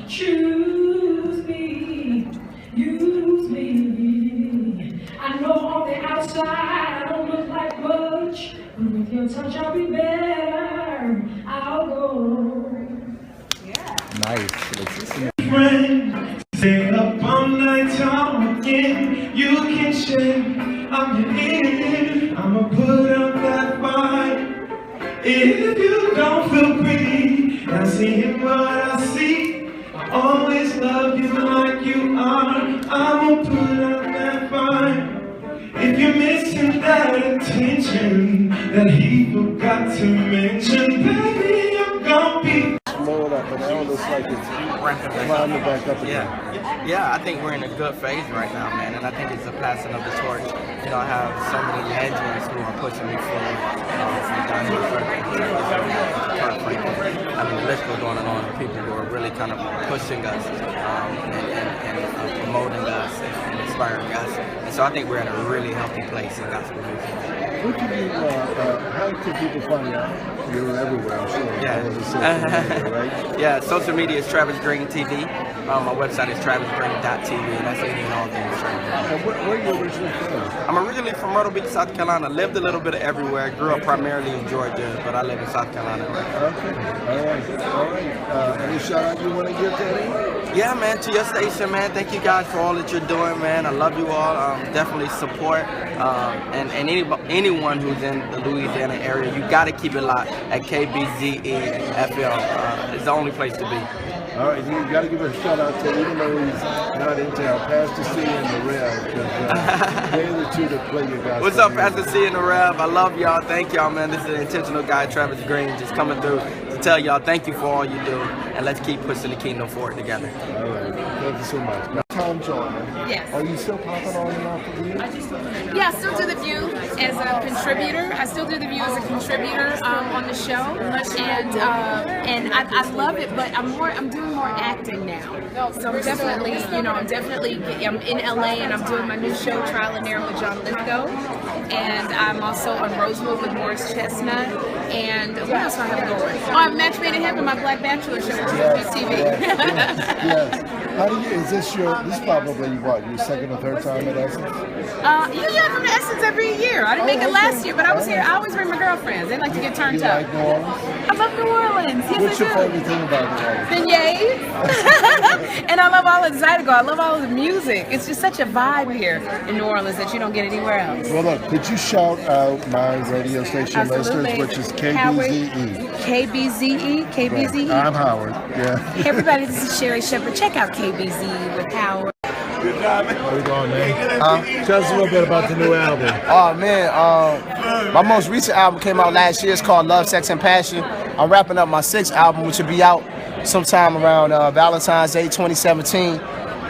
Choose me, use me. I know on the outside I don't look like much, but with your touch I'll be better. I'll go. Nice. Friend, stay up all night talking. You can shake, I'm your ear. I'ma put up that fight. If you don't feel pretty, not seeing what I see, I always love you like you are. I'ma put up that fight. If you're missing that attention that he forgot to mention, baby, I'm gonna be. Load up, but now it looks like it's climbing back up again. Yeah, I think we're in a good phase right now, man, and I think it's a passing of the torch. You know, I have so many legends who are pushing me forward. From Donnie Kfra. I mean, the list goes on and on. People who are really kind of pushing us and promoting us and inspiring us. And so I think we're in a really healthy place in gospel music. How can people find out? You're everywhere, I'm sure. Yeah. Right? Yeah, social media is Travis Green TV. My website is travisgreen.tv, and that's any and all things Travis. And where are you originally from? I'm originally from Myrtle Beach, South Carolina. Lived a little bit of everywhere. Grew up primarily in Georgia, but I live in South Carolina right now. Okay, all right. Any shout out you want to give to anyone? Yeah, man, to your station, man. Thank you guys for all that you're doing, man. I love you all. Definitely support. And anyone who's in the Louisiana area, you got to keep it locked at Kbze FM. It's the only place to be. All right, you got to give a shout out to, even though he's not in town, Pastor C and the Rev, because they're the two that play your guys. What's up, Pastor C and the Rev? I love y'all. Thank y'all, man. This is the intentional guy, Travis Green, just coming through to tell y'all thank you for all you do, and let's keep pushing the kingdom forward together. All right, thank you so much. Now, Tom Jordan, yes. Are you still popping on and off the View? Yeah, I still do The View as a contributor. I still do The View as a contributor on the show, and I love it. But I'm doing more acting now. So I'm definitely, I'm in LA and I'm doing my new show Trial and Error with John Lithgow, and I'm also on Rosewood with Morris Chestnut. And what else do I have going? Oh, I'm Match Made in Heaven, my Black Bachelor show on TV. Yes. How do you? This is probably what, your second or third time at Essence? Yeah, I come to Essence every year. I didn't make it last year, but I was here. I always bring my girlfriends. They like to get turned up. Like New Orleans? I love New Orleans. Yes, What's your favorite thing about New Orleans? Beignets. And I love all of the Zydeco. I love all of the music. It's just such a vibe here in New Orleans that you don't get anywhere else. Well, look, could you shout out my radio station listeners, which is Kbze? Kbze. I'm Howard. Yeah. Hey everybody, this is Sherry Shepherd. Check out Kbze with Howard. Good job, man. How you going, man? Tell us a little bit about the new album. Oh man, my most recent album came out last year. It's called Love, Sex, and Passion. I'm wrapping up my 6th album, which will be out sometime around Valentine's Day 2017.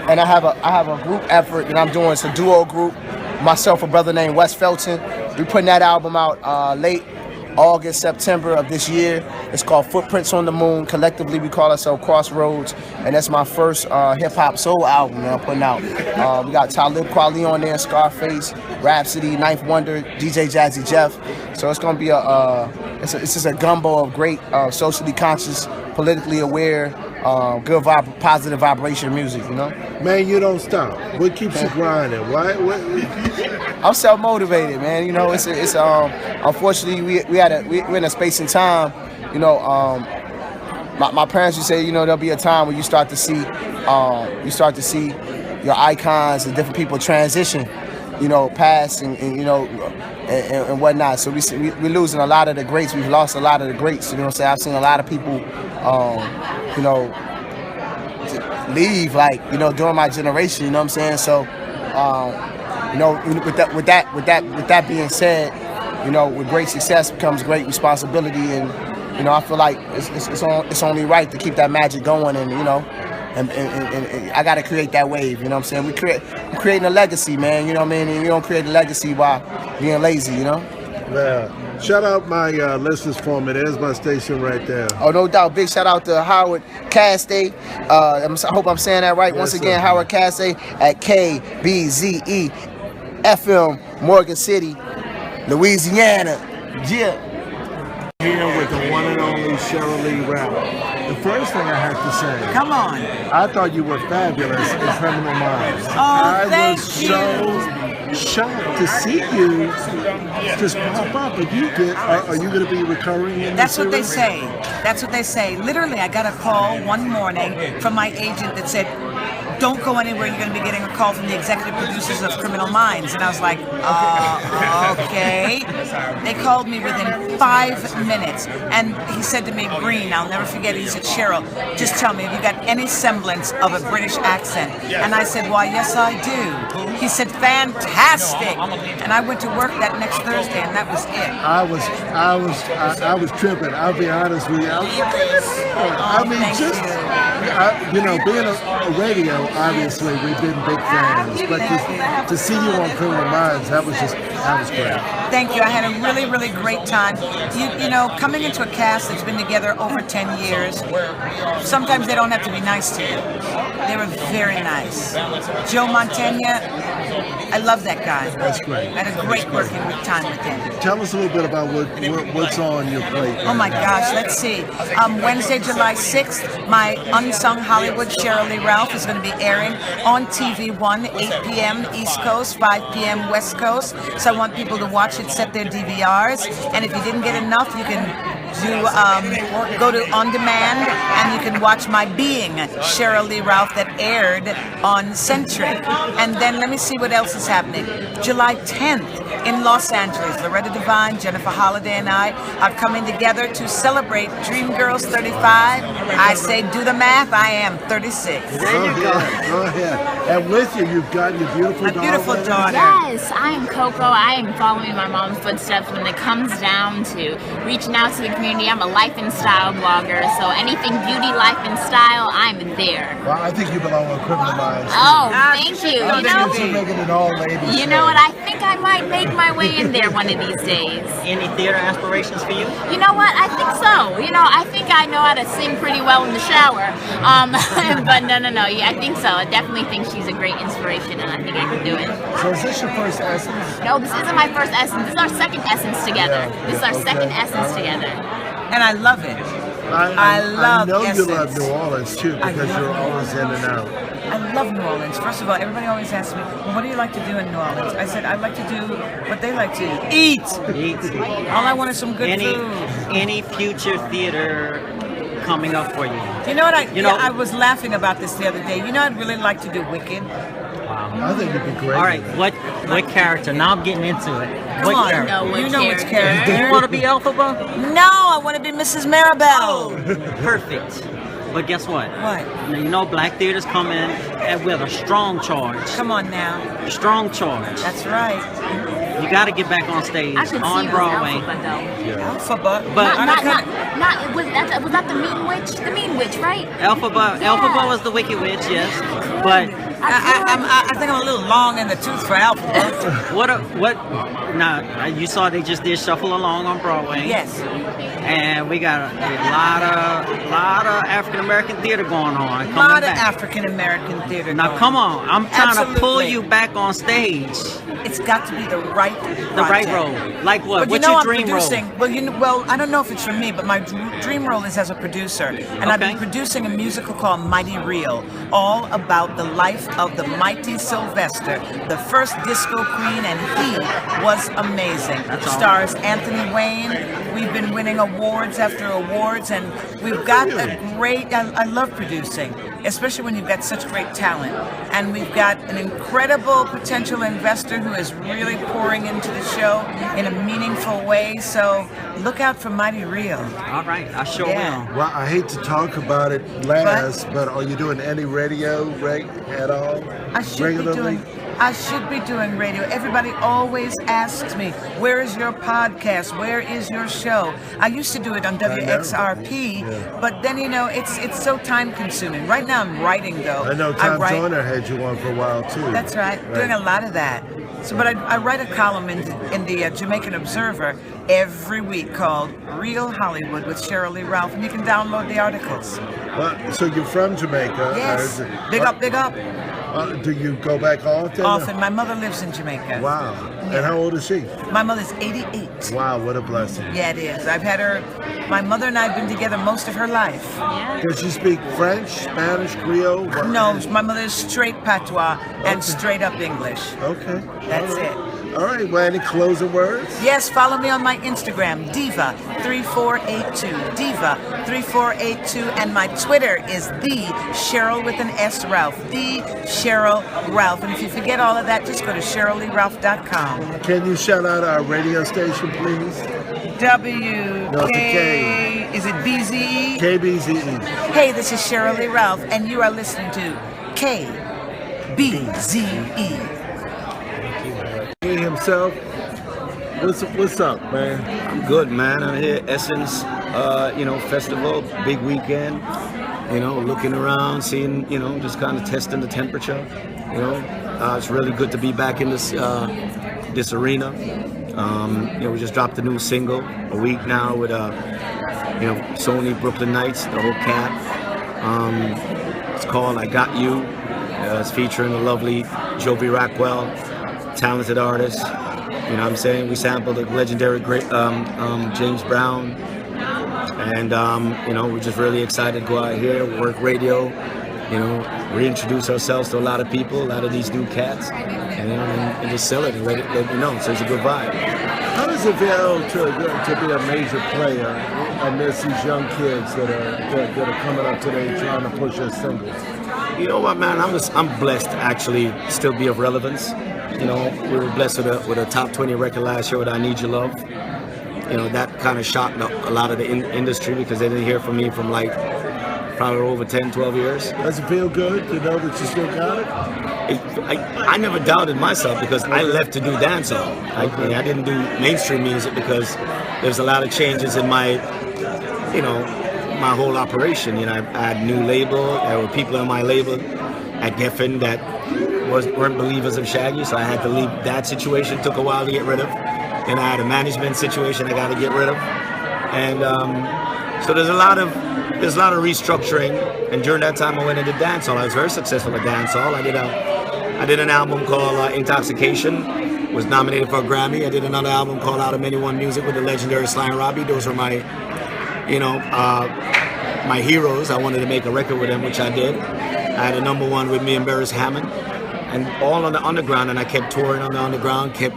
And I have a group effort that I'm doing. It's a duo group. Myself, a brother named Wes Felton. We're putting that album out late August, September of this year. It's called Footprints on the Moon. Collectively, we call ourselves Crossroads, and that's my first hip-hop soul album that I'm putting out. We got Talib Kweli on there, Scarface, Rhapsody, Ninth Wonder, DJ Jazzy Jeff. So it's gonna be it's just a gumbo of great socially conscious, politically aware, good positive vibration music, you know? Man, you don't stop. What keeps you grinding? Why? I'm self-motivated, man. You know, it's unfortunately we're in a space and time. You know, my parents would say, you know, there'll be a time where you start to see your icons and different people transition, you know, past and you know and whatnot. So we're losing a lot of the greats. We've lost a lot of the greats. You know what I'm saying? I've seen a lot of people, you know, leave, like, you know, during my generation. You know what I'm saying? So, you know, with that being said, you know, with great success comes great responsibility, and you know, I feel like it's only right to keep that magic going, and you know, and I got to create that wave. You know what I'm saying? I'm creating a legacy, man. You know what I mean? And you don't create a legacy by being lazy. You know? Yeah. Shout out my listeners for me. There's my station right there. Oh, no doubt. Big shout out to Howard Kbze. I hope I'm saying that right. Yes, once again, sir. Howard Kbze at Kbze FM, Morgan City, Louisiana. Yeah. Here with the one and only Cheryl Lee Rap. The first thing I have to say, Come on. I thought you were fabulous in Criminal Minds. Oh, thank was you. so shocked to see you just pop up. But are you going to be recurring in That's the what they series? say. That's what they say. Literally, I got a call one morning from my agent that said, don't go anywhere, you're going to be getting a call from the executive producers of Criminal Minds. And I was like, okay. They called me within 5 minutes. And he said to me, Breen, I'll never forget it, he said, Cheryl, just tell me, have you got any semblance of a British accent? And I said, why, yes, I do. He said, fantastic. And I went to work that next Thursday, and that was it. I was tripping. I'll be honest with you. I mean, thank just being a radio, obviously we've been big fans, but to see you on Criminal Minds, that was great. Thank you. I had a really, really great time. You know, coming into a cast that's been together over 10 years, sometimes they don't have to be nice to you. They were very nice. Joe Mantegna, I love that guy. That's great. I had a great working time with him. Tell us a little bit about what's on your plate. Oh my gosh, let's see. Wednesday, July 6th, my Unsung Hollywood Cheryl Lee Ralph is going to be airing on TV1, 8 p.m. East Coast, 5 p.m. West Coast. So I want people to watch it, set their DVRs. And if you didn't get enough, you can go to On Demand and you can watch my Being, Cheryl Lee Ralph, that aired on Century. And then let me see what else is happening. July 10th in Los Angeles, Loretta Devine, Jennifer Holliday, and I are coming together to celebrate Dreamgirls 35. I say, do the math, I am 36. There you go. Go ahead. And with you, you've got your beautiful daughter. Beautiful daughter. Yes, I am Coco. I am following my mom's footsteps when it comes down to reaching out to the community. I'm a life and style blogger, so anything beauty, life, and style, I'm there. Well, I think you belong on Criminal Minds. Oh, thank you. I think you're making it all ladies. You know what? I think I might make my way in there one of these days. Any theater aspirations for you? You know what? I think so. You know, I think I know how to sing pretty well in the shower. But no. Yeah, I think so. I definitely think she's a great inspiration, and I think I can do it. So is this your first Essence? No, this isn't my first Essence. This is our second Essence together. Yeah, This is our okay. second Essence together. And I love it. I love I know Essence. you love New Orleans too because you're always in and out. I love New Orleans. First of all, everybody always asks me, well, what do you like to do in New Orleans? I said, I like to do what they like to eat. All I want is some good food. Any future theater coming up for you? You know what? I was laughing about this the other day. You know, I'd really like to do Wicked. I think it'd be great. All right, what character? Now I'm getting into it. Come What on, character? you know which character. Do you want to be Elphaba? No, I want to be Mrs. Maribel. Perfect. But guess what? What? Now, you know black theaters come in with a strong charge. Come on now. A strong charge. That's right. You got to get back on stage I should on see you Broadway. as Elphaba, though. Alphabet. But Was that the Mean Witch? The Mean Witch, right? Elphaba was the Wicked Witch, yes. But I think I'm a little long in the tooth for Alphabet. what? Now you saw they just did Shuffle Along on Broadway. Yes. And we got a lot of African American theater going on. A lot of African American theater. Now come on, I'm trying to pull Absolutely. you back on stage. It's got to be the right role. Like what? But What's you know, your I'm dream producing. role? Well, I don't know if it's for me, but my dream role is as a producer, and I've been producing a musical called Mighty Real, all about the life of the mighty Sylvester, the first disco queen, and he was amazing. Stars Anthony Wayne. We've been winning awards after awards, and we've got a great. I love producing, especially when you've got such great talent, and we've got an incredible potential investor who is really pouring into the show in a meaningful way. So look out for Mighty Real. All right, I sure Yeah. will. Well, I hate to talk about it last, but are you doing any radio at all? I should be doing radio. Everybody always asks me, where is your podcast? Where is your show? I used to do it on WXRP, but then, you know, it's so time consuming. Right now I'm writing, though. I know Tom Joyner had you on for a while too. That's right. Doing a lot of that. So, but I write a column in the Jamaican Observer every week called Real Hollywood with Cheryl Lee Ralph, and you can download the articles. So you're from Jamaica? Yes. Big up. Do you go back often? Often. My mother lives in Jamaica. Wow. And how old is she? My mother's 88. Wow, what a blessing. Yeah, it is. I've had her, my mother and I have been together most of her life. Does she speak French, Spanish, Creole? What? No, my mother is straight patois and straight up English. Okay. That's it. All right, well, any closing words? Yes, follow me on my Instagram, Diva3482. Diva3482. And my Twitter is the Cheryl with an S Ralph. The Cheryl Ralph. And if you forget all of that, just go to CherylLeeRalph.com. Can you shout out our radio station, please? WK. Is it BZE? Kbze. Hey, this is Cheryl Lee Ralph, and you are listening to Kbze. He himself. What's up, man? I'm good, man. I'm here, Essence, festival, big weekend. Looking around, seeing, just kind of testing the temperature. It's really good to be back in this arena. We just dropped a new single a week now with Sony Brooklyn Nights, the whole cat. It's called I Got You. It's featuring the lovely Jovi Rockwell, talented artist. You know what I'm saying? We sampled the legendary great James Brown. And we're just really excited to go out here, work radio, reintroduce ourselves to a lot of people, a lot of these new cats, and just sell it and let you know. So it's a good vibe. How does it feel to be a major player amidst these young kids that are coming up today trying to push their singles? You know what, man? I'm blessed to actually still be of relevance. We were blessed with a top 20 record last year with I Need Your Love. That kind of shocked a lot of the industry because they didn't hear from me from probably over 10, 12 years. Does it feel good to know that you still got it? I never doubted myself because I left to do dancehall. I didn't do mainstream music because there's a lot of changes in my whole operation. I had a new label. There were people on my label at Geffen that weren't believers of Shaggy, so I had to leave that situation. Took a while to get rid of. And I had a management situation I got to get rid of. And so there's a lot of restructuring. And during that time, I went into dancehall. I was very successful at dancehall. I did an album called Intoxication. Was nominated for a Grammy. I did another album called Out of Many One Music with the legendary Sly and Robbie. Those were my heroes. I wanted to make a record with them, which I did. I had a #1 with me and Beres Hammond, and all on the underground. And I kept touring on the underground, kept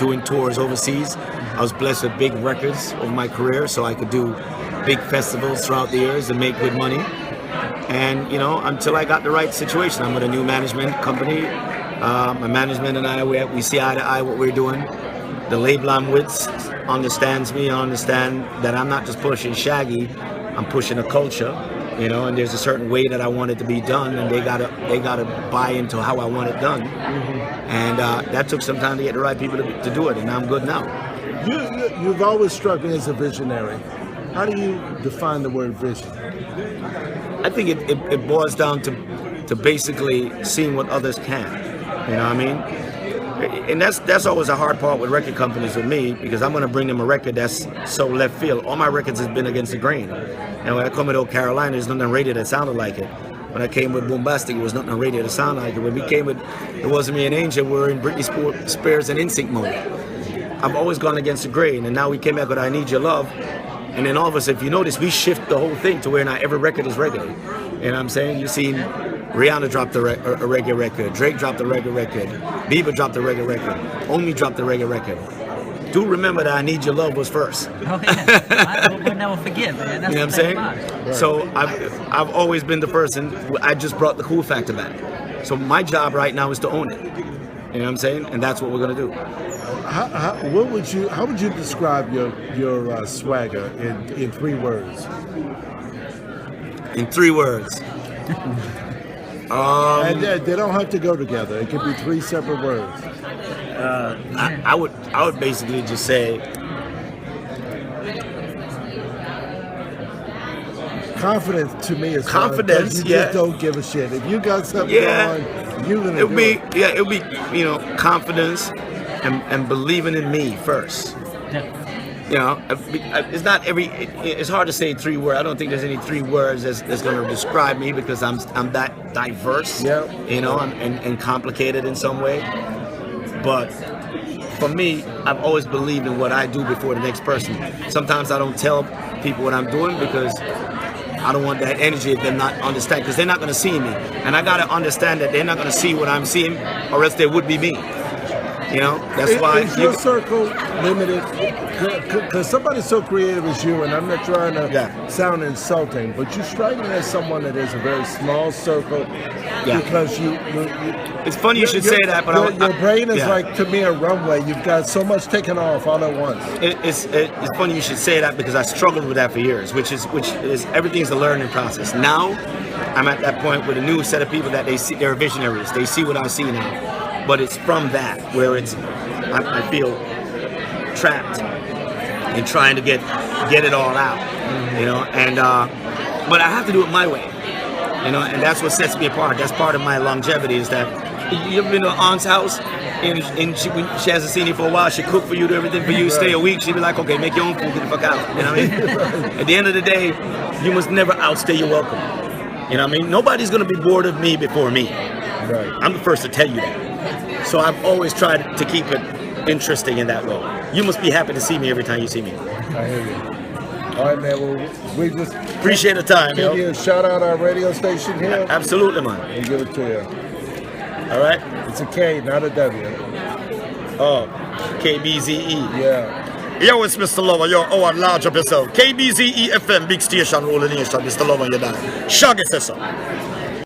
doing tours overseas. I was blessed with big records over my career, so I could do big festivals throughout the years and make good money. And until I got the right situation, I'm with a new management company. My management and I, we see eye to eye what we're doing. The label I'm with understands me. I understand that I'm not just pushing Shaggy, I'm pushing a culture. And there's a certain way that I want it to be done, and they gotta buy into how I want it done. And that took some time to get the right people to do it, and I'm good now. You've always struck me as a visionary. How do you define the word vision? I think it boils down to basically seeing what others can. You know what I mean? And that's always a hard part with record companies with me, because I'm going to bring them a record that's so left field. All my records has been against the grain. And when I come with Old Carolina, there's nothing on radio that sounded like it. When I came with Boombastic, it was nothing on radio that sounded like it. When we came with It Wasn't Me and Angel, we were in Britney Spears and NSYNC mode. I've always gone against the grain, and now we came back with I Need Your Love. And then all of us, if you notice, we shift the whole thing to where now every record is reggae. You know what I'm saying? You've seen Rihanna dropped a reggae record, Drake dropped a reggae record, Bieber dropped a reggae record, Omi dropped a reggae record. Do remember that I Need Your Love was first. Oh, yeah. We'll never forget, man. That's you know what I'm saying? Right. So I've always been the person. I just brought the cool factor back. So my job right now is to own it. You know what I'm saying? And that's what we're gonna do. How would you describe your swagger in 3 words? In 3 words. And they don't have to go together. It could be 3 separate words. I would basically just say confidence to me is confidence. You just don't give a shit. If you got something on, you're gonna it'll be confidence and believing in me first. It's not it's hard to say 3 words. I don't think there's any 3 words that's going to describe me, because I'm that diverse, and complicated in some way. But for me, I've always believed in what I do before the next person. Sometimes I don't tell people what I'm doing because I don't want that energy if they're not understand, because they're not going to see me. And I got to understand that they're not going to see what I'm seeing, or else they would be me. You know, that's why. Is your circle limited? Because somebody so creative as you, and I'm not trying to sound insulting, but you strike me as someone that is a very small circle. Because you it's funny you should say that, but your brain is like, to me, a runway. You've got so much taken off all at once. It's funny you should say that, because I struggled with that for years, which is everything's a learning process. Now I'm at that point with a new set of people that they're visionaries. They see what I see now. But it's from that where I feel trapped in trying to get it all out, you know. And but I have to do it my way, you know. And that's what sets me apart. That's part of my longevity. Is that you ever been to an aunt's house and when she hasn't seen you for a while, she cook for you, do everything for you, stay a week. She'd be like, okay, make your own food, get the fuck out. You know what I mean? At the end of the day, you must never outstay your welcome. You know what I mean? Nobody's gonna be bored of me before me. Right. I'm the first to tell you that. So I've always tried to keep it interesting in that way. You must be happy to see me every time you see me. I hear you. All right, man. Well, we just appreciate the time, yo. Give you a shout out our radio station here. Absolutely, man. And give it to you. All right. It's a K, not a W. Oh, Kbze. Yeah. Yo, it's Mr. Lover. Yo, oh, large up yourself. Kbze FM, big station, rolling nation. Mr. Lover, you're done. Shaggy says so.